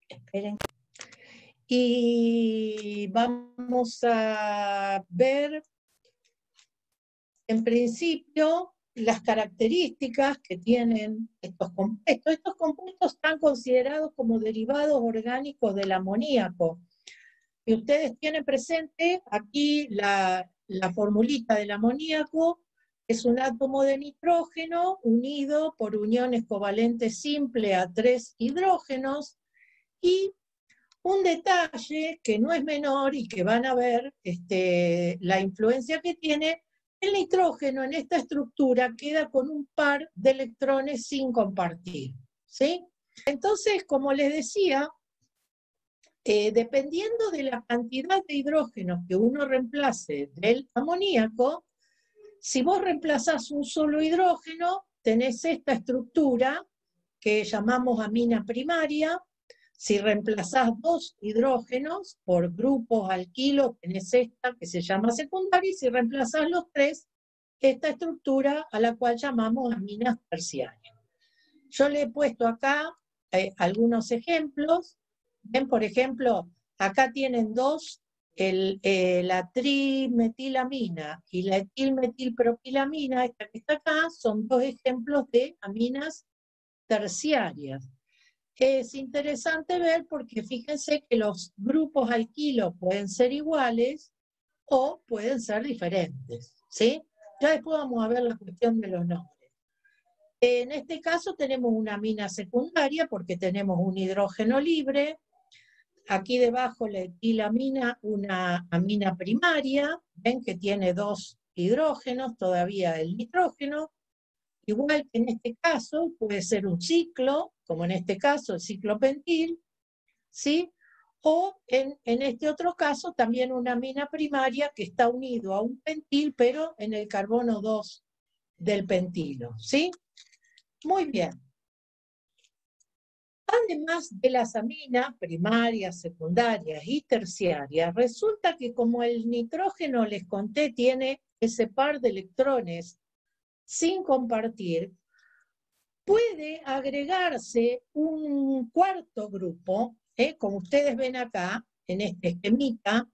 Esperen. Y vamos a ver, en principio, las características que tienen estos compuestos. Estos compuestos están considerados como derivados orgánicos del amoníaco. Y ustedes tienen presente aquí la formulita del amoníaco. Es un átomo de nitrógeno unido por uniones covalentes simples a 3 hidrógenos. Y un detalle que no es menor y que van a ver la influencia que tiene, el nitrógeno en esta estructura queda con un par de electrones sin compartir, ¿sí? Entonces, como les decía, dependiendo de la cantidad de hidrógeno que uno reemplace del amoníaco, si vos reemplazás un solo hidrógeno, tenés esta estructura que llamamos amina primaria. Si reemplazás 2 hidrógenos por grupos alquilos, tenés esta que se llama secundaria, y si reemplazás los 3, esta estructura a la cual llamamos aminas terciarias. Yo le he puesto acá algunos ejemplos. Ven, por ejemplo, acá tienen 2, la trimetilamina y la etilmetilpropilamina, esta que está acá, son 2 ejemplos de aminas terciarias. Es interesante ver porque fíjense que los grupos alquilos pueden ser iguales o pueden ser diferentes, ¿sí? Ya después vamos a ver la cuestión de los nombres. En este caso tenemos una amina secundaria porque tenemos un hidrógeno libre. Aquí debajo la etilamina, una amina primaria, ven que tiene 2 hidrógenos, todavía el nitrógeno. Igual que en este caso, puede ser un ciclo, como en este caso el ciclopentil, ¿sí? O en este otro caso también una amina primaria que está unido a un pentil, pero en el carbono 2 del pentilo, ¿sí? Muy bien. Además de las aminas primarias, secundarias y terciarias, resulta que como el nitrógeno, les conté, tiene ese par de electrones sin compartir, puede agregarse un cuarto grupo, como ustedes ven acá, en este esquemita,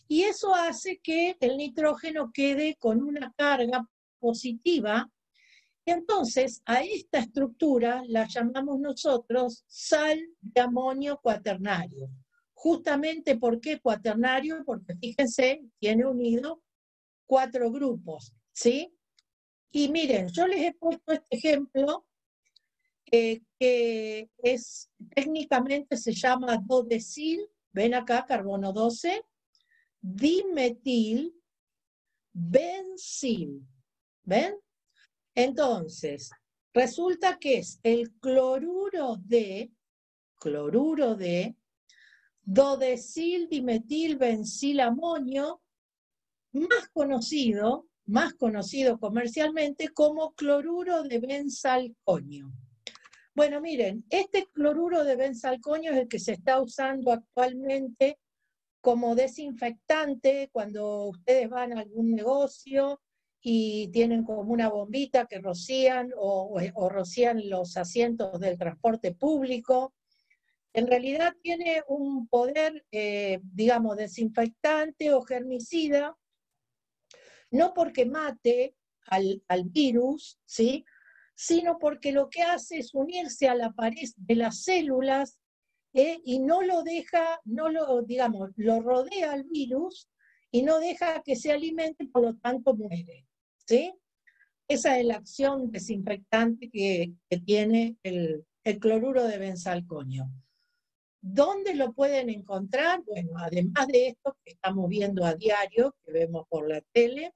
y eso hace que el nitrógeno quede con una carga positiva, y entonces a esta estructura la llamamos nosotros sal de amonio cuaternario. Justamente, ¿por qué cuaternario? Porque fíjense, tiene unido 4 grupos, ¿sí? Y miren, yo les he puesto este ejemplo, que es, técnicamente se llama dodecil, ven acá, carbono 12, dimetil, bencil, ¿ven? Entonces, resulta que es el cloruro de dodecil, dimetil, bencil, amonio, más conocido comercialmente como cloruro de benzalconio. Bueno, miren, este cloruro de benzalconio es el que se está usando actualmente como desinfectante cuando ustedes van a algún negocio y tienen como una bombita que rocían o rocían los asientos del transporte público. En realidad tiene un poder, digamos, desinfectante o germicida, no porque mate al virus, ¿sí?, sino porque lo que hace es unirse a la pared de las células y no lo deja, digamos, lo rodea al virus y no deja que se alimente, por lo tanto muere, ¿sí? Esa es la acción desinfectante que tiene el cloruro de benzalconio. ¿Dónde lo pueden encontrar? Bueno, además de esto que estamos viendo a diario, que vemos por la tele,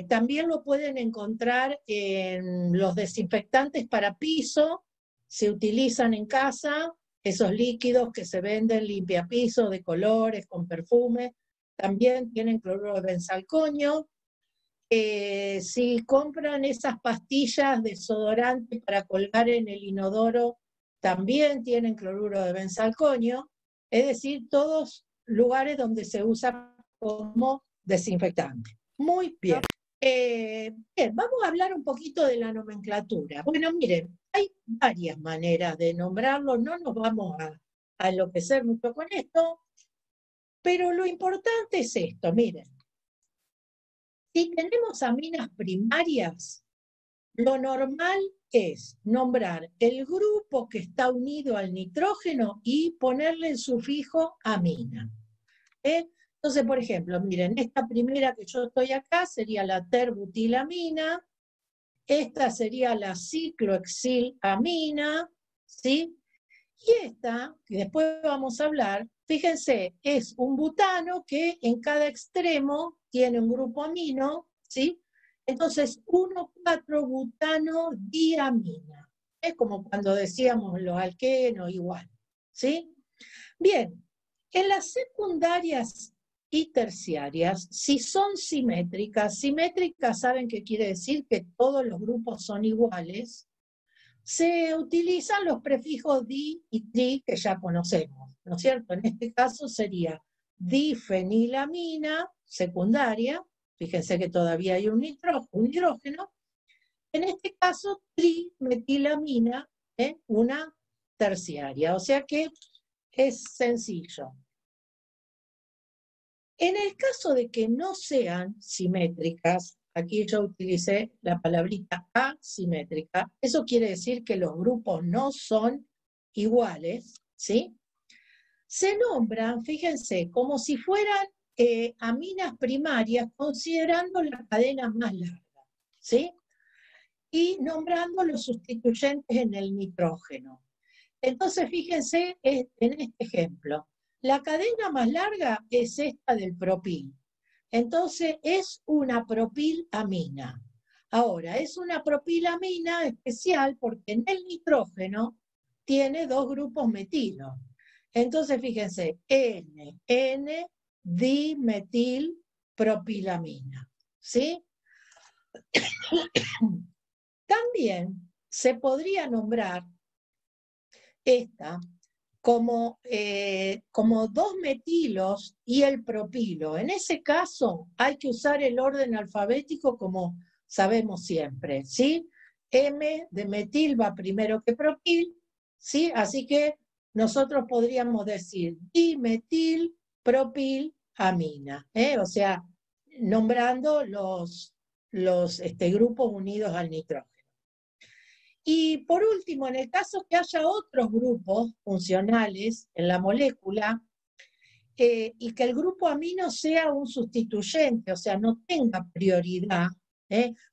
también lo pueden encontrar en los desinfectantes para piso, se utilizan en casa, esos líquidos que se venden limpiapiso de colores, con perfume, también tienen cloruro de benzalconio. Si compran esas pastillas de desodorante para colgar en el inodoro, también tienen cloruro de benzalconio, es decir, todos lugares donde se usa como desinfectante. Muy bien. Bien, vamos a hablar un poquito de la nomenclatura. Bueno, miren, hay varias maneras de nombrarlo, no nos vamos a enloquecer mucho con esto, pero lo importante es esto, miren. Si tenemos aminas primarias, lo normal es nombrar el grupo que está unido al nitrógeno y ponerle el sufijo amina. Entonces, por ejemplo, miren, esta primera que yo estoy acá sería la terbutilamina, esta sería la ciclohexilamina, ¿sí? Y esta, que después vamos a hablar, fíjense, es un butano que en cada extremo tiene un grupo amino, ¿sí? Entonces, 1,4-butano-diamina. Es como cuando decíamos los alquenos, igual, ¿sí? Bien, en las secundarias y terciarias, si son simétricas, ¿saben qué quiere decir? Que todos los grupos son iguales. Se utilizan los prefijos di y tri que ya conocemos, ¿no es cierto? En este caso sería difenilamina, secundaria, fíjense que todavía hay un hidrógeno. En este caso, trimetilamina, una terciaria, o sea que es sencillo. En el caso de que no sean simétricas, aquí yo utilicé la palabrita asimétrica, eso quiere decir que los grupos no son iguales, ¿sí? Se nombran, fíjense, como si fueran aminas primarias, considerando la cadena más larga, ¿sí? Y nombrando los sustituyentes en el nitrógeno. Entonces, fíjense en este ejemplo. La cadena más larga es esta del propil. Entonces, es una propilamina. Ahora, es una propilamina especial porque en el nitrógeno tiene dos grupos metilo. Entonces, fíjense, N-dimetilpropilamina. ¿Sí? También se podría nombrar esta como 2 metilos y el propilo. En ese caso hay que usar el orden alfabético como sabemos siempre, ¿sí? M de metil va primero que propil, ¿sí? Así que nosotros podríamos decir dimetil propilamina, o sea, nombrando los grupos unidos al nitrógeno. Y por último, en el caso que haya otros grupos funcionales en la molécula y que el grupo amino sea un sustituyente, o sea, no tenga prioridad,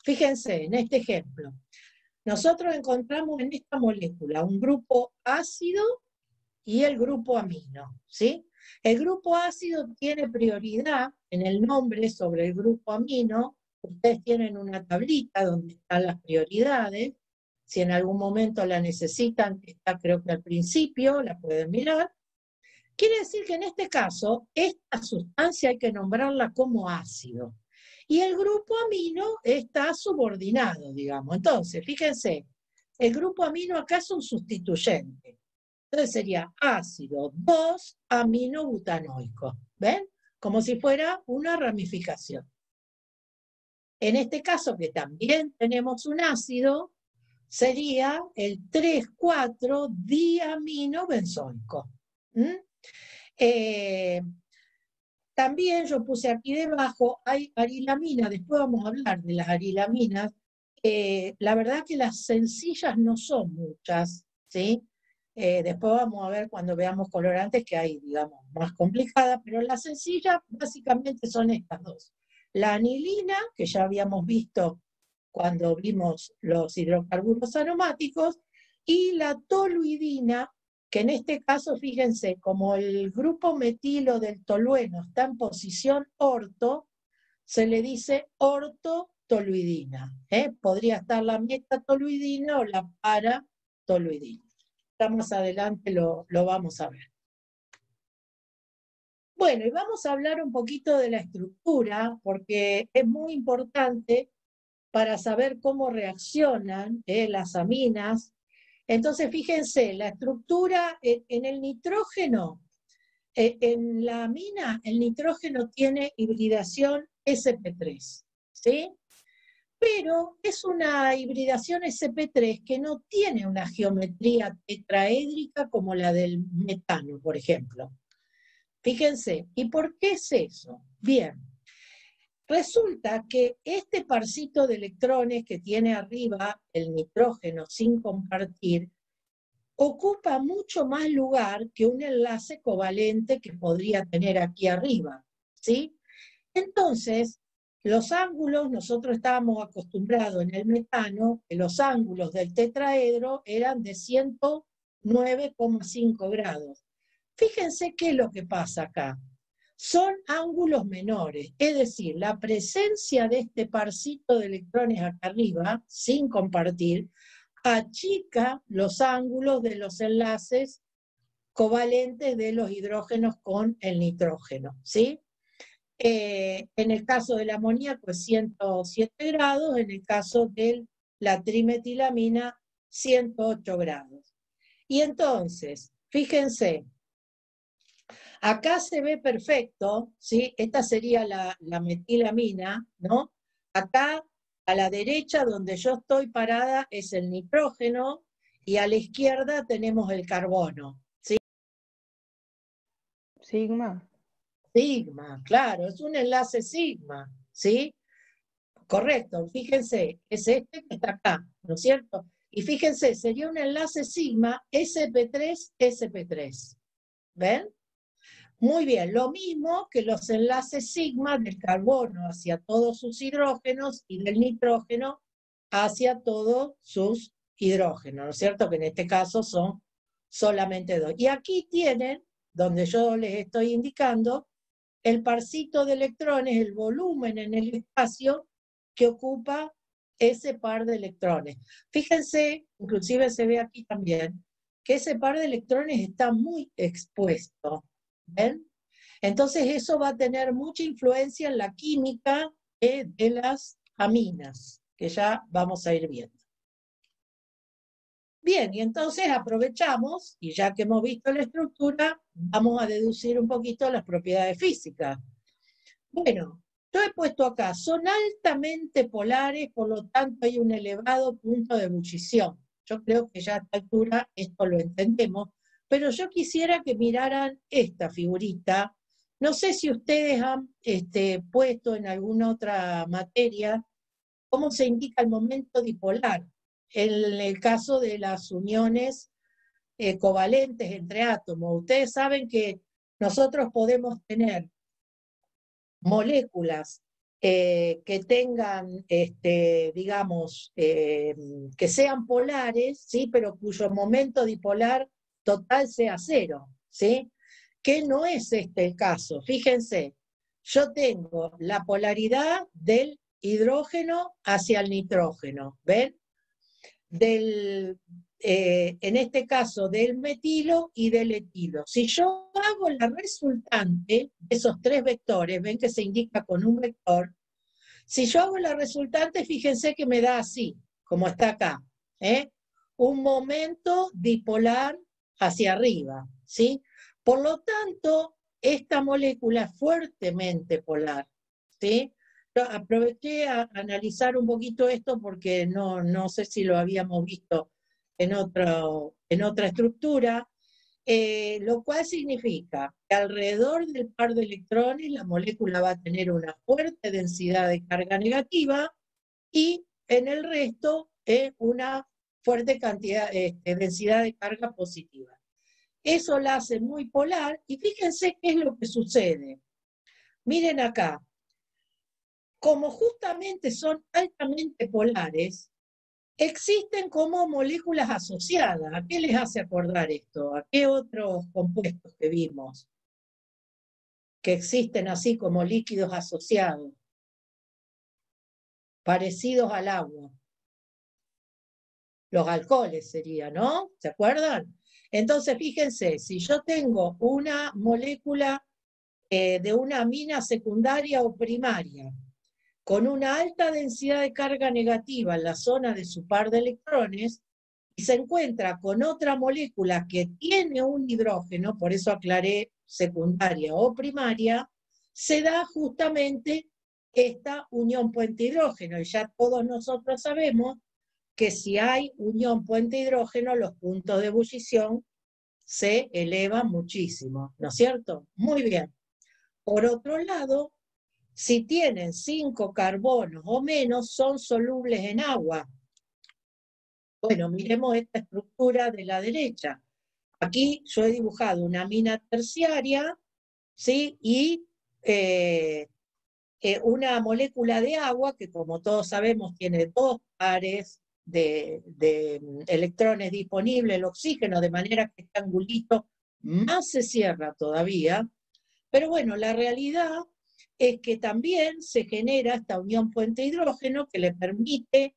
fíjense en este ejemplo. Nosotros encontramos en esta molécula un grupo ácido y el grupo amino, ¿sí? El grupo ácido tiene prioridad en el nombre sobre el grupo amino. Ustedes tienen una tablita donde están las prioridades. Si en algún momento la necesitan, está creo que al principio, la pueden mirar. Quiere decir que en este caso, esta sustancia hay que nombrarla como ácido. Y el grupo amino está subordinado, digamos. Entonces, fíjense, el grupo amino acá es un sustituyente. Entonces sería ácido 2-aminobutanoico. ¿Ven? Como si fuera una ramificación. En este caso, que también tenemos un ácido, sería el 3,4-diaminobenzoico. También yo puse aquí debajo, hay arilamina, después vamos a hablar de las arilaminas. La verdad que las sencillas no son muchas, ¿sí? Después vamos a ver cuando veamos colorantes que hay, digamos, más complicadas, pero las sencillas básicamente son estas dos. La anilina, que ya habíamos visto cuando vimos los hidrocarburos aromáticos, y la toluidina, que en este caso, fíjense, como el grupo metilo del tolueno está en posición orto, se le dice ortotoluidina. Podría estar la metatoluidina o la paratoluidina. Ya más adelante lo vamos a ver. Bueno, y vamos a hablar un poquito de la estructura, porque es muy importante para saber cómo reaccionan las aminas. Entonces, fíjense, la estructura en el nitrógeno, en la amina, el nitrógeno tiene hibridación sp3, ¿sí? pero es una hibridación sp3 que no tiene una geometría tetraédrica como la del metano, por ejemplo. Fíjense, ¿y por qué es eso? Bien, resulta que este parcito de electrones que tiene arriba el nitrógeno sin compartir, ocupa mucho más lugar que un enlace covalente que podría tener aquí arriba, ¿sí? Entonces, los ángulos, nosotros estábamos acostumbrados en el metano, que los ángulos del tetraedro eran de 109,5 grados. Fíjense qué es lo que pasa acá. Son ángulos menores, es decir, la presencia de este parcito de electrones acá arriba, sin compartir, achica los ángulos de los enlaces covalentes de los hidrógenos con el nitrógeno, ¿sí? En el caso del amoníaco es 107 grados, en el caso de la trimetilamina 108 grados. Y entonces, fíjense, acá se ve perfecto, ¿sí? Esta sería la metilamina, ¿no? Acá a la derecha donde yo estoy parada es el nitrógeno y a la izquierda tenemos el carbono, ¿sí? Sigma. Sigma, claro, es un enlace sigma, ¿sí? Correcto, fíjense, es este que está acá, ¿no es cierto? Y fíjense, sería un enlace sigma sp3-sp3. ¿Ven? Muy bien, lo mismo que los enlaces sigma del carbono hacia todos sus hidrógenos y del nitrógeno hacia todos sus hidrógenos, ¿no es cierto? Que en este caso son solamente dos. Y aquí tienen, donde yo les estoy indicando, el parcito de electrones, el volumen en el espacio que ocupa ese par de electrones. Fíjense, inclusive se ve aquí también, que ese par de electrones está muy expuesto. ¿Ven? Entonces eso va a tener mucha influencia en la química de las aminas, que ya vamos a ir viendo. Bien, y entonces aprovechamos, y ya que hemos visto la estructura, vamos a deducir un poquito las propiedades físicas. Bueno, yo he puesto acá, son altamente polares, por lo tanto hay un elevado punto de ebullición. Yo creo que ya a esta altura esto lo entendemos, pero yo quisiera que miraran esta figurita. No sé si ustedes han puesto en alguna otra materia cómo se indica el momento dipolar en el caso de las uniones covalentes entre átomos. Ustedes saben que nosotros podemos tener moléculas que tengan, digamos, que sean polares, ¿sí? Pero cuyo momento dipolar total sea cero, ¿sí? Que no es este el caso. Fíjense, yo tengo la polaridad del hidrógeno hacia el nitrógeno, ¿ven? En este caso del metilo y del etilo. Si yo hago la resultante de esos tres vectores, ven que se indica con un vector, si yo hago la resultante, fíjense que me da así, como está acá, un momento dipolar hacia arriba, ¿sí? Por lo tanto, esta molécula es fuertemente polar, ¿sí? Aproveché a analizar un poquito esto porque no sé si lo habíamos visto en otra estructura, lo cual significa que alrededor del par de electrones la molécula va a tener una fuerte densidad de carga negativa y en el resto una fuerte densidad de carga positiva. Eso la hace muy polar y fíjense qué es lo que sucede. Miren acá, como justamente son altamente polares, existen como moléculas asociadas. ¿A qué les hace acordar esto? ¿A qué otros compuestos que vimos que existen así como líquidos asociados, parecidos al agua? Los alcoholes sería, ¿no? ¿Se acuerdan? Entonces, fíjense, si yo tengo una molécula de una amina secundaria o primaria, con una alta densidad de carga negativa en la zona de su par de electrones, y se encuentra con otra molécula que tiene un hidrógeno, por eso aclaré secundaria o primaria, se da justamente esta unión puente-hidrógeno. Y ya todos nosotros sabemos que si hay unión puente-hidrógeno, los puntos de ebullición se elevan muchísimo, ¿no es cierto? Muy bien. Por otro lado, si tienen 5 carbonos o menos, son solubles en agua. Bueno, miremos esta estructura de la derecha. Aquí yo he dibujado una amina terciaria, ¿sí? Y una molécula de agua que, como todos sabemos, tiene 2 pares de electrones disponibles, el oxígeno, de manera que este angulito más se cierra todavía. Pero bueno, la realidad es que también se genera esta unión puente-hidrógeno que le permite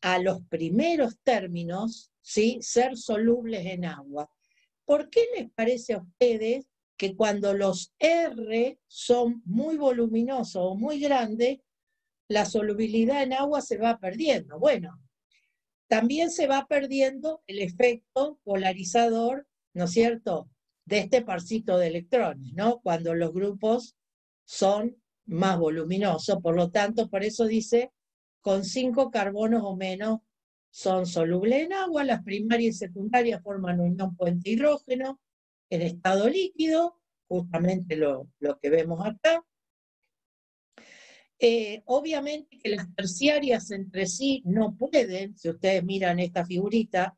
a los primeros términos, ¿sí?, ser solubles en agua. ¿Por qué les parece a ustedes que cuando los R son muy voluminosos o muy grandes, la solubilidad en agua se va perdiendo? Bueno, también se va perdiendo el efecto polarizador, ¿no es cierto?, de este parcito de electrones, ¿no?, cuando los grupos son más voluminosos. Por lo tanto, por eso dice, con 5 carbonos o menos son solubles en agua. Las primarias y secundarias forman unión puente-hidrógeno en estado líquido, justamente lo que vemos acá. Obviamente que las terciarias entre sí no pueden, si ustedes miran esta figurita,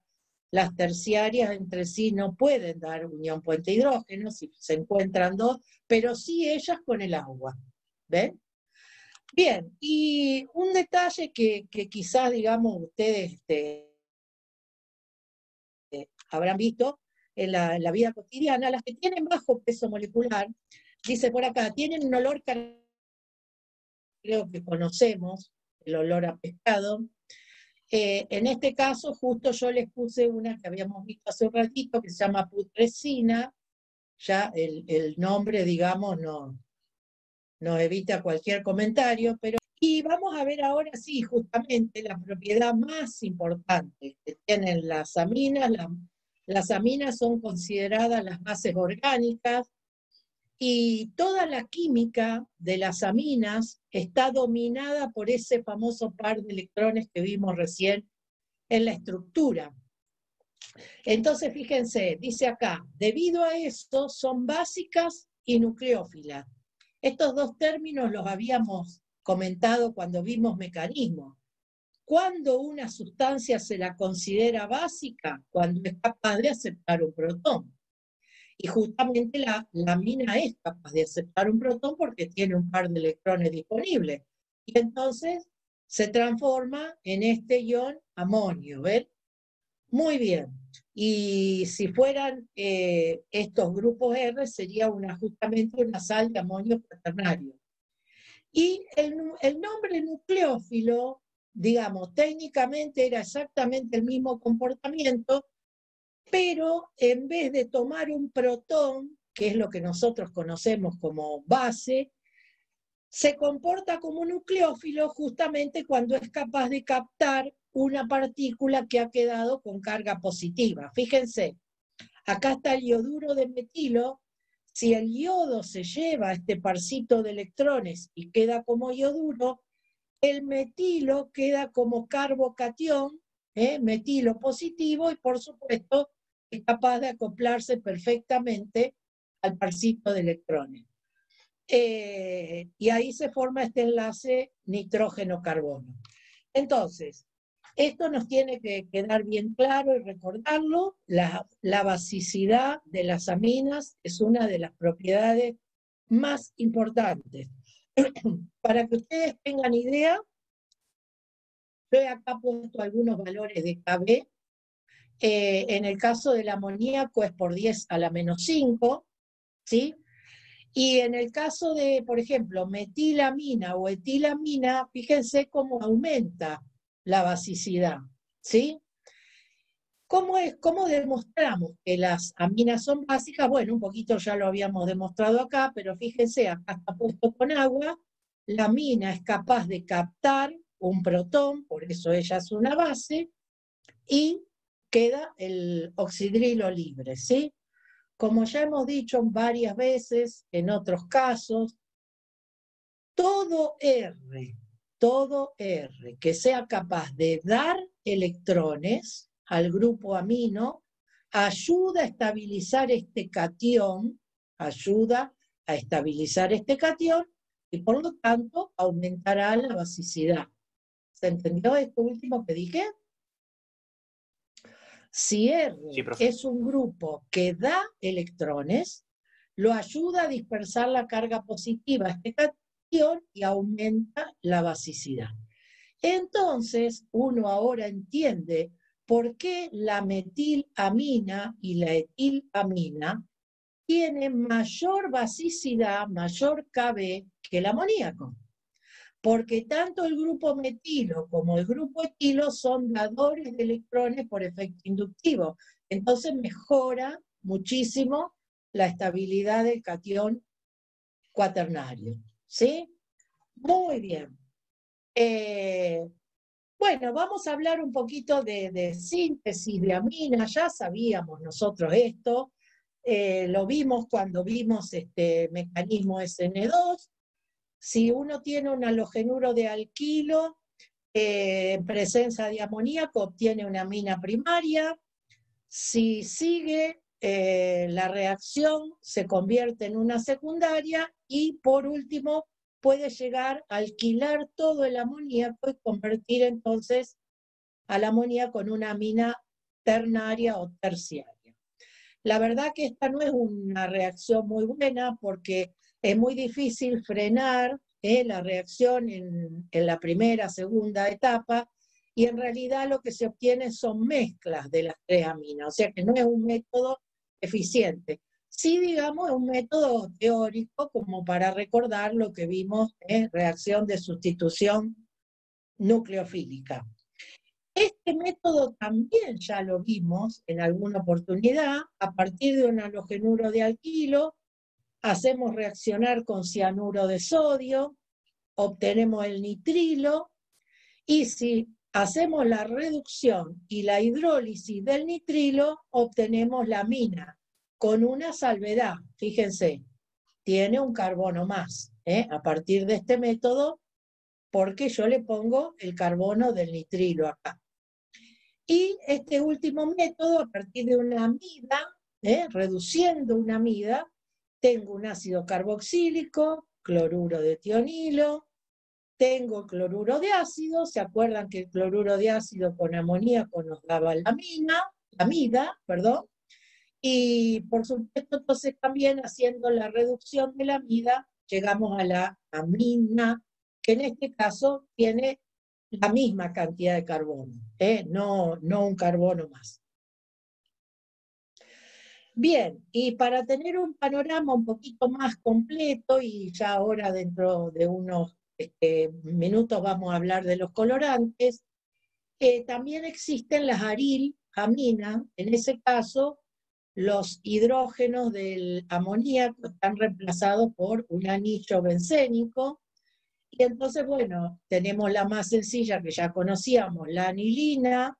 las terciarias entre sí no pueden dar unión puente-hidrógeno si se encuentran 2, pero sí ellas con el agua. ¿Ven? Bien, y un detalle que quizás, digamos, ustedes habrán visto en la vida cotidiana, las que tienen bajo peso molecular, dice por acá, tienen un olor característico, creo que conocemos, el olor a pescado. En este caso, justo yo les puse una que habíamos visto hace un ratito, que se llama putrescina. Ya el nombre, digamos, nos evita cualquier comentario, pero... Y vamos a ver ahora sí, justamente la propiedad más importante que tienen las aminas. Las aminas son consideradas las bases orgánicas, y toda la química de las aminas está dominada por ese famoso par de electrones que vimos recién en la estructura. Entonces, fíjense, dice acá, debido a esto son básicas y nucleófilas. Estos 2 términos los habíamos comentado cuando vimos mecanismos. ¿Cuándo una sustancia se la considera básica? Cuando es capaz de aceptar un protón. Y justamente la amina es capaz de aceptar un protón porque tiene un par de electrones disponibles. Y entonces se transforma en este ion amonio, ¿ven? Muy bien. Y si fueran estos grupos R, sería justamente una sal de amonio cuaternario. Y el nombre nucleófilo, digamos, técnicamente era exactamente el mismo comportamiento, pero en vez de tomar un protón, que es lo que nosotros conocemos como base, se comporta como un nucleófilo justamente cuando es capaz de captar una partícula que ha quedado con carga positiva. Fíjense, acá está el ioduro de metilo. Si el yodo se lleva este parcito de electrones y queda como ioduro, el metilo queda como carbocatión, metilo positivo, y por supuesto es capaz de acoplarse perfectamente al parcito de electrones. Y ahí se forma este enlace nitrógeno-carbono. Entonces, esto nos tiene que quedar bien claro y recordarlo. La basicidad de las aminas es una de las propiedades más importantes. Para que ustedes tengan idea, yo he acá puesto algunos valores de Kb. En el caso del amoníaco es por 10 a la menos 5, ¿sí? Y en el caso de, por ejemplo, metilamina o etilamina, fíjense cómo aumenta la basicidad, ¿sí? ¿Cómo demostramos que las aminas son básicas? Bueno, un poquito ya lo habíamos demostrado acá, pero fíjense, acá está puesto con agua. La amina es capaz de captar un protón, por eso ella es una base, y queda el oxidrilo libre, ¿sí? Como ya hemos dicho varias veces en otros casos, todo R que sea capaz de dar electrones al grupo amino, ayuda a estabilizar este catión, y por lo tanto aumentará la basicidad. ¿Se entendió esto último que dije? Si R Sí, profe. es un grupo que da electrones, lo ayuda a dispersar la carga positiva a este catión y aumenta la basicidad. Entonces, uno ahora entiende por qué la metilamina y la etilamina tienen mayor basicidad, mayor KB que el amoníaco. Porque tanto el grupo metilo como el grupo etilo son dadores de electrones por efecto inductivo. Entonces mejora muchísimo la estabilidad del catión cuaternario. ¿Sí? Muy bien. Bueno, vamos a hablar un poquito de síntesis de aminas. Ya sabíamos nosotros esto. Lo vimos cuando vimos este mecanismo SN2. Si uno tiene un halogenuro de alquilo en presencia de amoníaco, obtiene una amina primaria. Si sigue la reacción, se convierte en una secundaria y, por último, puede llegar a alquilar todo el amoníaco y convertir entonces al amoníaco en una amina ternaria o terciaria. La verdad que esta no es una reacción muy buena porque es muy difícil frenar la reacción en la primera, segunda etapa, y en realidad lo que se obtiene son mezclas de las tres aminas, o sea que no es un método eficiente. Sí, digamos, es un método teórico como para recordar lo que vimos en reacción de sustitución nucleofílica. Este método también ya lo vimos en alguna oportunidad. A partir de un halogenuro de alquilo, hacemos reaccionar con cianuro de sodio, obtenemos el nitrilo, y si hacemos la reducción y la hidrólisis del nitrilo, obtenemos la amina, con una salvedad. Fíjense, tiene un carbono más, a partir de este método, porque yo le pongo el carbono del nitrilo acá. Y este último método, a partir de una amida, reduciendo una amida, tengo un ácido carboxílico, cloruro de tionilo, tengo cloruro de ácido. ¿Se acuerdan que el cloruro de ácido con amoníaco nos daba la amida, perdón? Y por supuesto, entonces también haciendo la reducción de la amida, llegamos a la amina, que en este caso tiene la misma cantidad de carbono, no un carbono más. Bien, y para tener un panorama un poquito más completo, y ya ahora dentro de unos minutos vamos a hablar de los colorantes, también existen las aril-aminas. En ese caso, los hidrógenos del amoníaco están reemplazados por un anillo bencénico. Y entonces, bueno, tenemos la más sencilla que ya conocíamos, la anilina,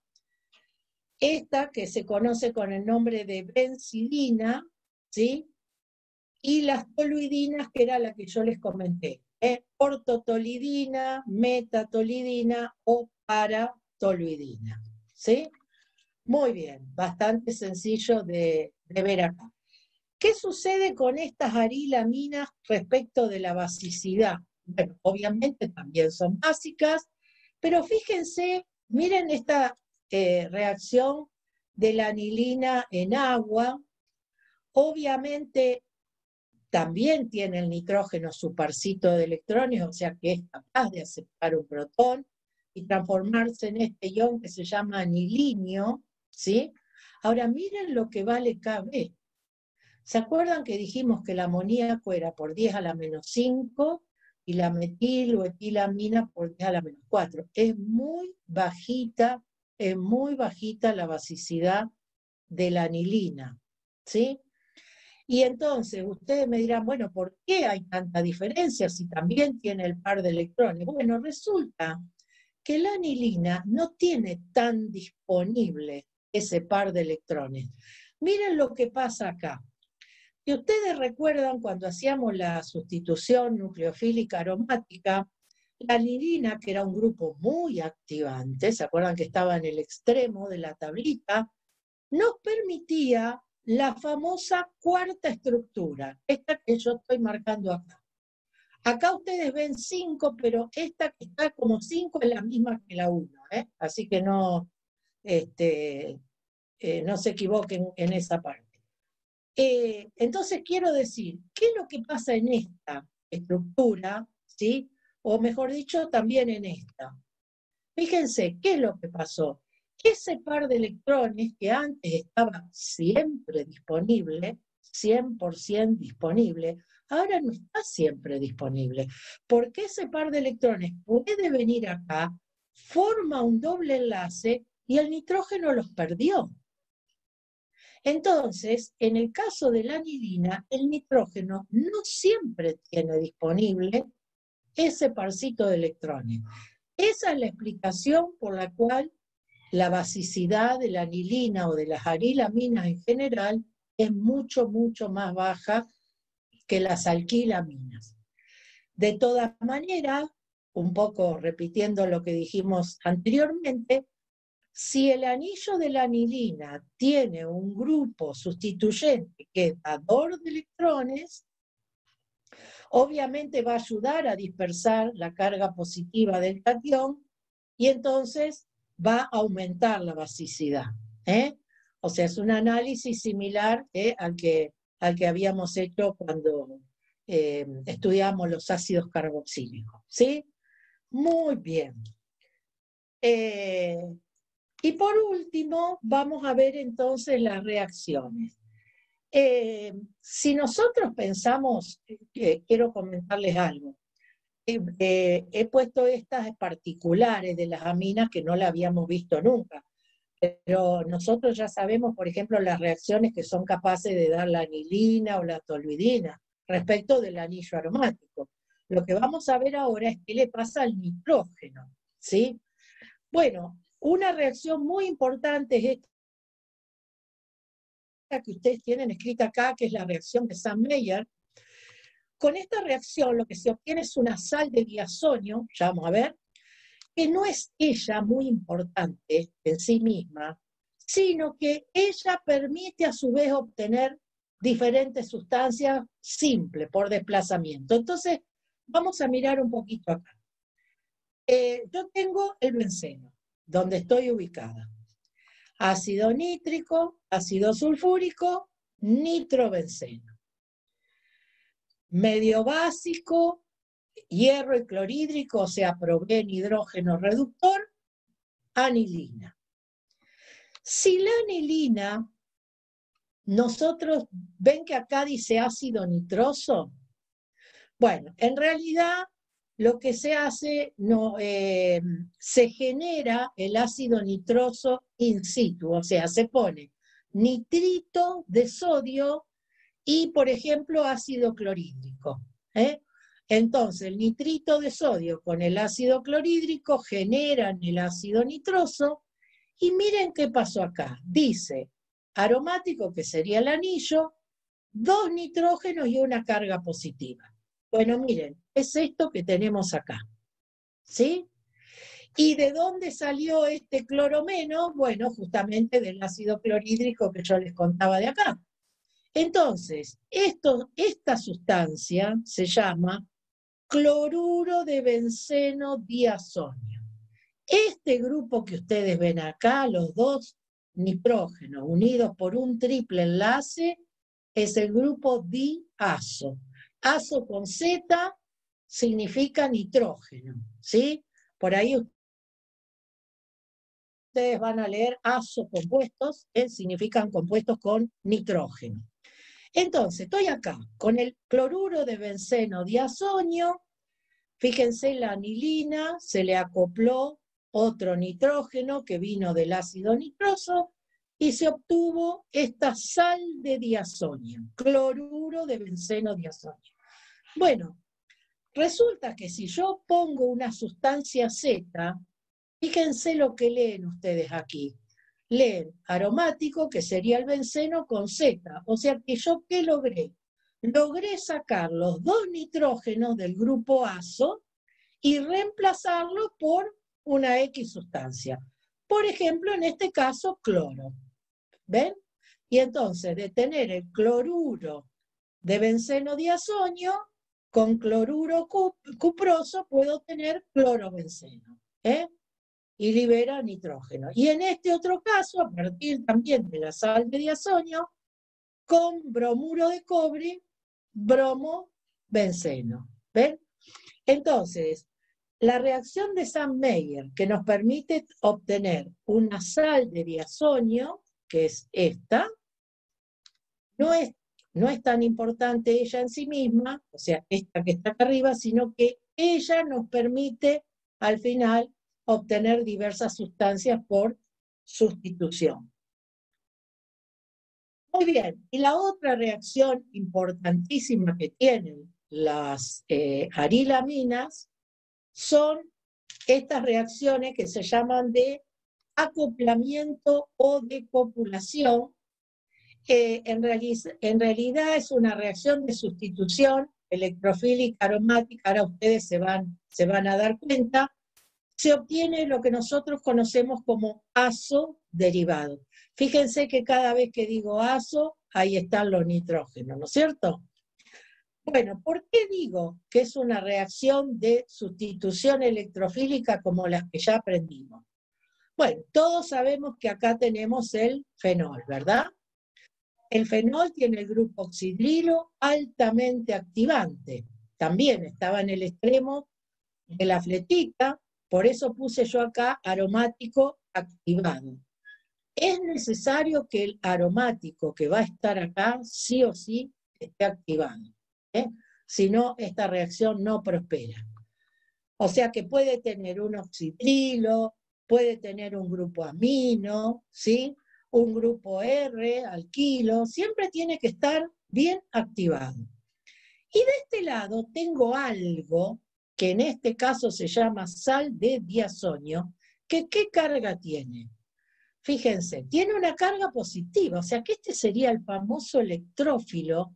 esta que se conoce con el nombre de benzidina, ¿sí? Y las toluidinas, que era la que yo les comenté, ortotolidina, metatolidina o paratoluidina, ¿sí? Muy bien, bastante sencillo de ver acá. ¿Qué sucede con estas arilaminas respecto de la basicidad? Bueno, obviamente también son básicas, pero fíjense, miren esta reacción de la anilina en agua. Obviamente también tiene el nitrógeno su parcito de electrones, o sea que es capaz de aceptar un protón y transformarse en este ion que se llama anilinio, ¿sí? Ahora miren lo que vale KB. ¿Se acuerdan que dijimos que el amoníaco era por 10 a la menos 5 y la metil o etilamina por 10 a la menos 4? Es muy bajita la basicidad de la anilina, ¿sí? Y entonces ustedes me dirán, bueno, ¿por qué hay tanta diferencia si también tiene el par de electrones? Bueno, resulta que la anilina no tiene tan disponible ese par de electrones. Miren lo que pasa acá. Y ustedes recuerdan cuando hacíamos la sustitución nucleofílica aromática, la anilina, que era un grupo muy activante, ¿se acuerdan que estaba en el extremo de la tablita? Nos permitía la famosa cuarta estructura, esta que yo estoy marcando acá. Acá ustedes ven 5, pero esta que está como 5 es la misma que la 1, así que no se equivoquen en esa parte. Entonces quiero decir, ¿qué es lo que pasa en esta estructura? ¿Sí? O mejor dicho, también en esta. Fíjense, ¿qué es lo que pasó? Ese par de electrones que antes estaba siempre disponible, 100% disponible, ahora no está siempre disponible, porque ese par de electrones puede venir acá, forma un doble enlace y el nitrógeno los perdió. Entonces, en el caso de la anilina, el nitrógeno no siempre tiene disponible ese parcito de electrones. Esa es la explicación por la cual la basicidad de la anilina o de las anilaminas en general es mucho, mucho más baja que las alquilaminas. De todas maneras, un poco repitiendo lo que dijimos anteriormente, si el anillo de la anilina tiene un grupo sustituyente que es dador de electrones, obviamente va a ayudar a dispersar la carga positiva del catión y entonces va a aumentar la basicidad. O sea, es un análisis similar al que habíamos hecho cuando estudiamos los ácidos carboxílicos. ¿Sí? Muy bien. Y por último, vamos a ver entonces las reacciones. Si nosotros pensamos, quiero comentarles algo, he puesto estas particulares de las aminas que no las habíamos visto nunca, pero nosotros ya sabemos, por ejemplo, las reacciones que son capaces de dar la anilina o la toluidina respecto del anillo aromático. Lo que vamos a ver ahora es qué le pasa al nitrógeno, ¿sí? Bueno, una reacción muy importante es esta que ustedes tienen escrita acá, que es la reacción de Sam-Meyer. Con esta reacción lo que se obtiene es una sal de diazonio, ya vamos a ver, que no es ella muy importante en sí misma, sino que ella permite a su vez obtener diferentes sustancias simples por desplazamiento. Entonces, vamos a mirar un poquito acá. Yo tengo el benceno, donde estoy ubicada. Ácido nítrico, ácido sulfúrico, nitrobenceno. Medio básico, hierro y clorhídrico, o sea, proveen hidrógeno reductor, anilina. Si la anilina, nosotros, ven que acá dice ácido nitroso. Bueno, en realidad lo que se hace, se genera el ácido nitroso in situ, o sea, se pone nitrito de sodio y, por ejemplo, ácido clorhídrico. Entonces, el nitrito de sodio con el ácido clorhídrico generan el ácido nitroso y miren qué pasó acá. Dice, aromático, que sería el anillo, 2 nitrógenos y una carga positiva. Bueno, miren, es esto que tenemos acá, ¿sí? ¿Y de dónde salió este cloromeno? Bueno, justamente del ácido clorhídrico que yo les contaba de acá. Entonces, esta sustancia se llama cloruro de benceno diazonio. Este grupo que ustedes ven acá, los 2 nitrógenos unidos por un triple enlace, es el grupo diazo. Azo con Z significa nitrógeno, ¿sí? Por ahí ustedes van a leer azo compuestos, significan compuestos con nitrógeno. Entonces, estoy acá con el cloruro de benceno diazonio. Fíjense, la anilina se le acopló otro nitrógeno que vino del ácido nitroso y se obtuvo esta sal de diazonio, cloruro de benceno diazonio. Bueno, resulta que si yo pongo una sustancia Z, fíjense lo que leen ustedes aquí. leen aromático, que sería el benceno, con Z. O sea que yo, ¿qué logré? Logré sacar los dos nitrógenos del grupo azo y reemplazarlo por una X sustancia. Por ejemplo, en este caso, cloro. ¿Ven? Y entonces, de tener el cloruro de benceno diazonio, con cloruro cuproso puedo tener clorobenceno. Y libera nitrógeno. Y en este otro caso, a partir también de la sal de diazonio, con bromuro de cobre, bromobenceno. ¿Ven? Entonces, la reacción de Sandmeyer, que nos permite obtener una sal de diazonio, que es esta, no es tan importante ella en sí misma, o sea, esta que está acá arriba, sino que ella nos permite al final obtener diversas sustancias por sustitución. Muy bien, y la otra reacción importantísima que tienen las arilaminas son estas reacciones que se llaman de acoplamiento o de copulación. En realidad es una reacción de sustitución electrofílica aromática, ahora ustedes se van a dar cuenta. Se obtiene lo que nosotros conocemos como azo derivado. Fíjense que cada vez que digo azo, ahí están los nitrógenos, ¿no es cierto? Bueno, ¿por qué digo que es una reacción de sustitución electrofílica como las que ya aprendimos? Bueno, todos sabemos que acá tenemos el fenol, ¿verdad? El fenol tiene el grupo oxidrilo altamente activante. También estaba en el extremo de la fletita, por eso puse yo acá aromático activado. Es necesario que el aromático que va a estar acá, sí o sí, esté activado. Si no, esta reacción no prospera. O sea que puede tener un oxidrilo, puede tener un grupo amino, ¿sí? Un grupo R, alquilo, siempre tiene que estar bien activado. Y de este lado tengo algo que en este caso se llama sal de diazonio, que ¿qué carga tiene? Fíjense, tiene una carga positiva, o sea que este sería el famoso electrófilo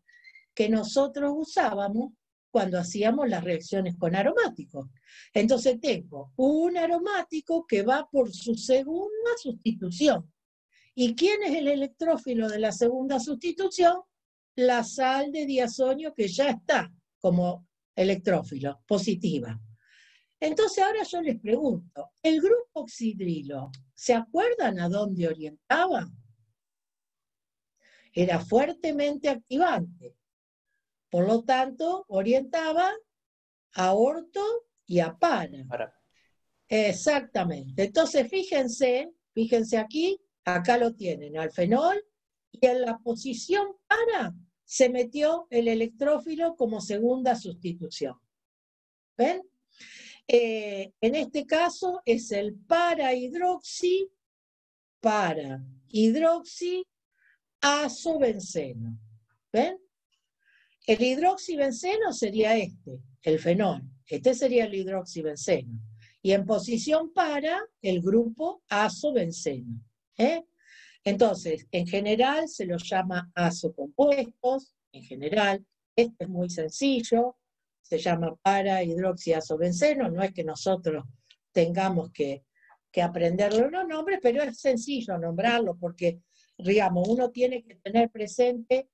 que nosotros usábamos cuando hacíamos las reacciones con aromáticos. Entonces tengo un aromático que va por su segunda sustitución. ¿Y quién es el electrófilo de la segunda sustitución? La sal de diazonio que ya está como electrófilo, positiva. Entonces ahora yo les pregunto, ¿el grupo oxidrilo, se acuerdan a dónde orientaba? Era fuertemente activante. Por lo tanto, orientaba a orto y a para. Exactamente. Entonces, fíjense aquí, acá lo tienen, al fenol, y en la posición para se metió el electrófilo como segunda sustitución. ¿Ven? En este caso es el para-hidroxi azobenceno. ¿Ven? El hidroxibenceno sería este, el fenol. Este sería el hidroxibenceno. Y en posición para, el grupo azobenceno. Entonces, en general se los llama azocompuestos, en general. Este es muy sencillo, se llama para hidroxiazobenceno, no es que nosotros tengamos que aprenderlo los nombres, pero es sencillo nombrarlo porque, digamos, uno tiene que tener presente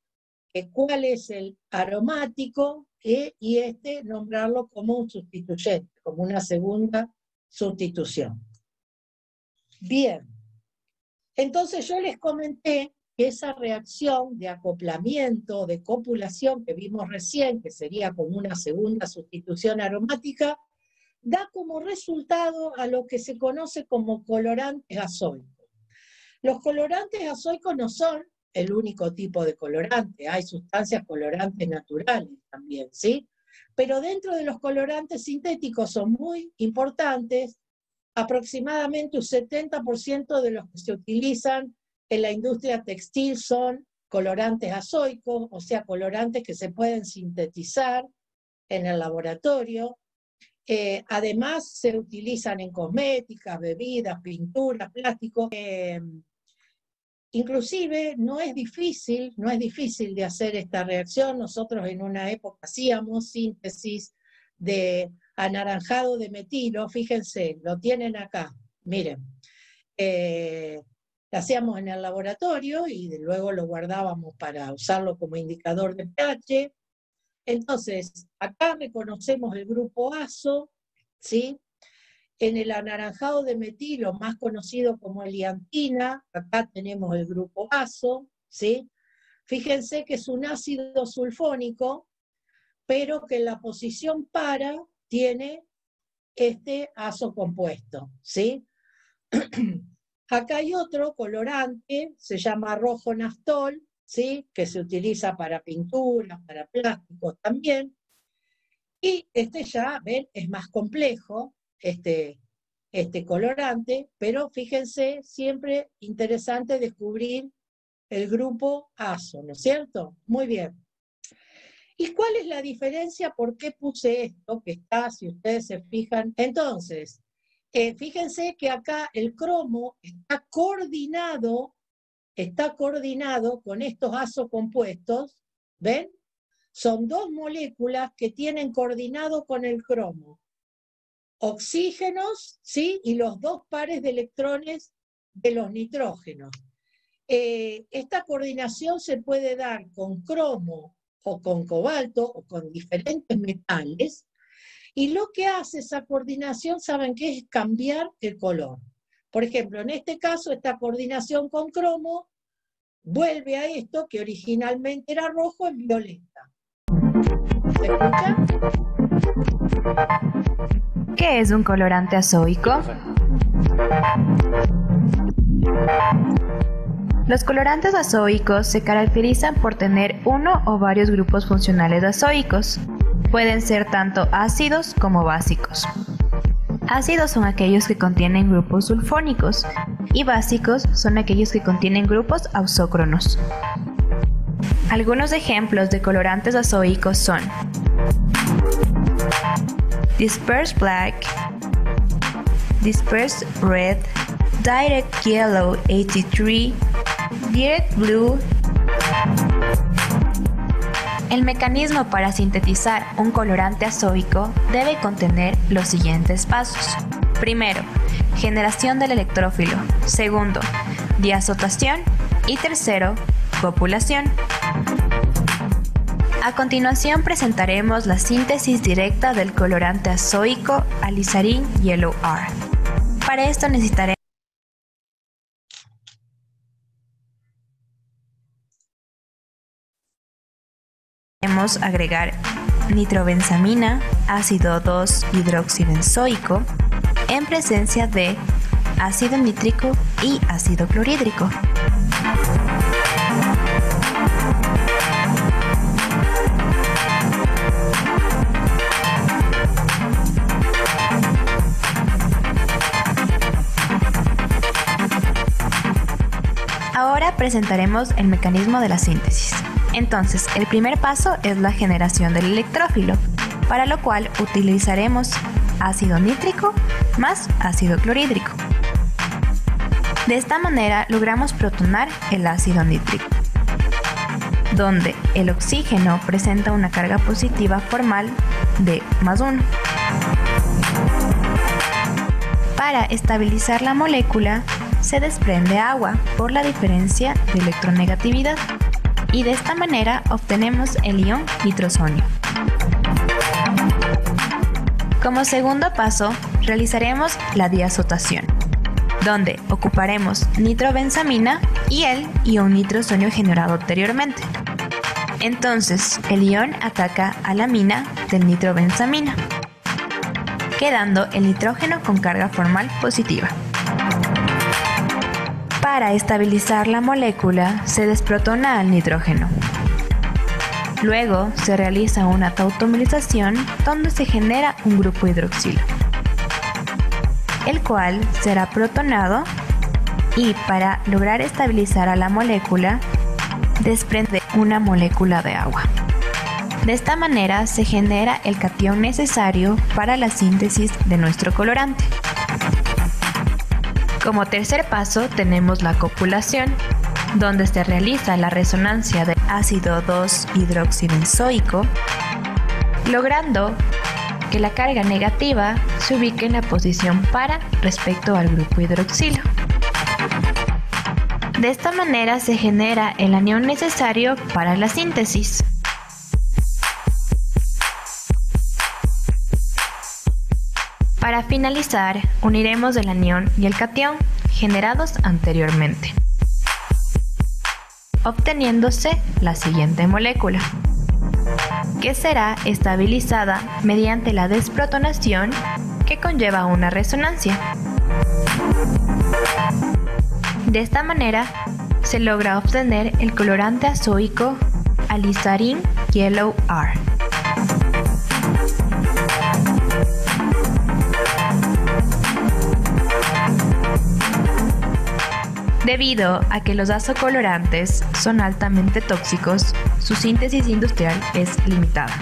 cuál es el aromático y nombrarlo como un sustituyente, como una segunda sustitución. Bien, entonces yo les comenté que esa reacción de acoplamiento, de copulación que vimos recién, que sería como una segunda sustitución aromática, da como resultado a lo que se conoce como colorantes azoicos. Los colorantes azoicos no son el único tipo de colorante, hay sustancias colorantes naturales también, ¿sí? Pero dentro de los colorantes sintéticos son muy importantes, aproximadamente un 70% de los que se utilizan en la industria textil son colorantes azoicos, o sea, colorantes que se pueden sintetizar en el laboratorio. Además, se utilizan en cosméticas, bebidas, pinturas, plásticos. Inclusive no es difícil de hacer esta reacción. Nosotros en una época hacíamos síntesis de anaranjado de metilo, fíjense, lo tienen acá, miren. Lo hacíamos en el laboratorio y luego lo guardábamos para usarlo como indicador de pH. Entonces, acá reconocemos el grupo azo, ¿sí? En el anaranjado de metilo, más conocido como eliantina, acá tenemos el grupo azo, ¿sí? Fíjense que es un ácido sulfónico, pero que en la posición para tiene este azo compuesto, ¿sí? Acá hay otro colorante, se llama rojo naftol, ¿sí? Que se utiliza para pinturas, para plásticos también. Y este ya, ven, es más complejo, este colorante, pero fíjense, siempre interesante descubrir el grupo azo, ¿no es cierto? Muy bien. ¿Y cuál es la diferencia? ¿Por qué puse esto? Que está, si ustedes se fijan. Entonces, fíjense que acá el cromo está coordinado con estos azocompuestos, ¿ven? Son dos moléculas que tienen coordinado con el cromo. Oxígenos, ¿sí? Y los dos pares de electrones de los nitrógenos. Esta coordinación se puede dar con cromo o con cobalto o con diferentes metales, y lo que hace esa coordinación, ¿saben qué? Es cambiar el color. Por ejemplo, en este caso, esta coordinación con cromo vuelve a esto que originalmente era rojo en violeta. ¿Se escucha? ¿Qué es un colorante azoico? Los colorantes azoicos se caracterizan por tener uno o varios grupos funcionales azoicos. Pueden ser tanto ácidos como básicos. Ácidos son aquellos que contienen grupos sulfónicos y básicos son aquellos que contienen grupos auxócronos. Algunos ejemplos de colorantes azoicos son Dispersed Black, Dispersed Red, Direct Yellow 83, Direct Blue. El mecanismo para sintetizar un colorante azoico debe contener los siguientes pasos. Primero, generación del electrófilo. Segundo, diazotación. Y tercero, copulación. A continuación presentaremos la síntesis directa del colorante azoico Alizarin Yellow R. Para esto necesitaremos agregar nitrobensamina, ácido 2-hidroxibenzoico, en presencia de ácido nítrico y ácido clorhídrico. Ahora presentaremos el mecanismo de la síntesis. Entonces, el primer paso es la generación del electrófilo, para lo cual utilizaremos ácido nítrico más ácido clorhídrico. De esta manera logramos protonar el ácido nítrico, donde el oxígeno presenta una carga positiva formal de +1. Para estabilizar la molécula, se desprende agua por la diferencia de electronegatividad, y de esta manera obtenemos el ion nitrosonio. Como segundo paso, realizaremos la diazotación, donde ocuparemos nitrobensamina y el ion nitrosonio generado anteriormente. Entonces, el ion ataca a la amina del nitrobensamina, quedando el nitrógeno con carga formal positiva. Para estabilizar la molécula, se desprotona al nitrógeno. Luego se realiza una tautomerización donde se genera un grupo hidroxilo, el cual será protonado y para lograr estabilizar a la molécula, desprende una molécula de agua. De esta manera se genera el catión necesario para la síntesis de nuestro colorante. Como tercer paso tenemos la copulación, donde se realiza la resonancia del ácido 2-hidroxibenzoico, logrando que la carga negativa se ubique en la posición para respecto al grupo hidroxilo. De esta manera se genera el anión necesario para la síntesis. Para finalizar, uniremos el anión y el catión generados anteriormente, obteniéndose la siguiente molécula, que será estabilizada mediante la desprotonación que conlleva una resonancia. De esta manera, se logra obtener el colorante azoico Alizarin Yellow R. Debido a que los azocolorantes son altamente tóxicos, su síntesis industrial es limitada,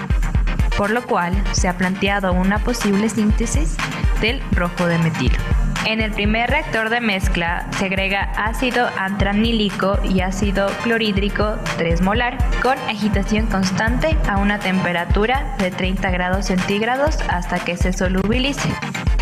por lo cual se ha planteado una posible síntesis del rojo de metilo. En el primer reactor de mezcla se agrega ácido antranílico y ácido clorhídrico 3 molar con agitación constante a una temperatura de 30 grados centígrados hasta que se solubilice.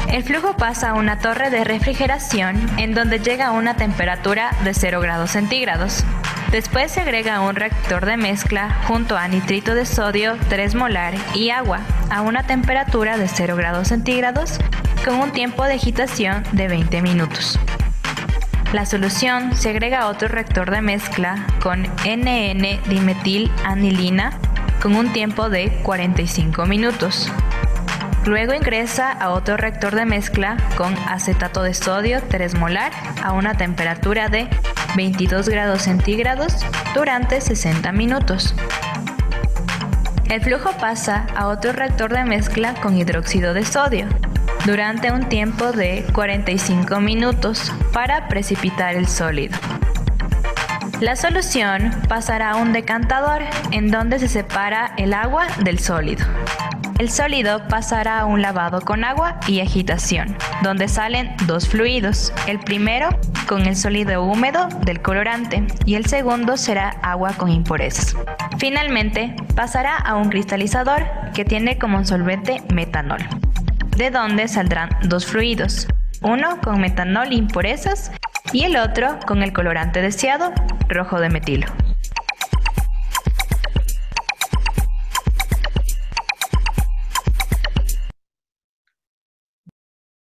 El flujo pasa a una torre de refrigeración en donde llega a una temperatura de 0 grados centígrados. Después se agrega un reactor de mezcla junto a nitrito de sodio 3 molar y agua a una temperatura de 0 grados centígrados con un tiempo de agitación de 20 minutos. La solución se agrega a otro reactor de mezcla con NN-dimetilanilina con un tiempo de 45 minutos. Luego ingresa a otro reactor de mezcla con acetato de sodio 3 molar a una temperatura de 22 grados centígrados durante 60 minutos. El flujo pasa a otro reactor de mezcla con hidróxido de sodio durante un tiempo de 45 minutos para precipitar el sólido. La solución pasará a un decantador en donde se separa el agua del sólido. El sólido pasará a un lavado con agua y agitación, donde salen dos fluidos. El primero con el sólido húmedo del colorante y el segundo será agua con impurezas. Finalmente, pasará a un cristalizador que tiene como solvente metanol, de donde saldrán dos fluidos, uno con metanol e impurezas y el otro con el colorante deseado, rojo de metilo.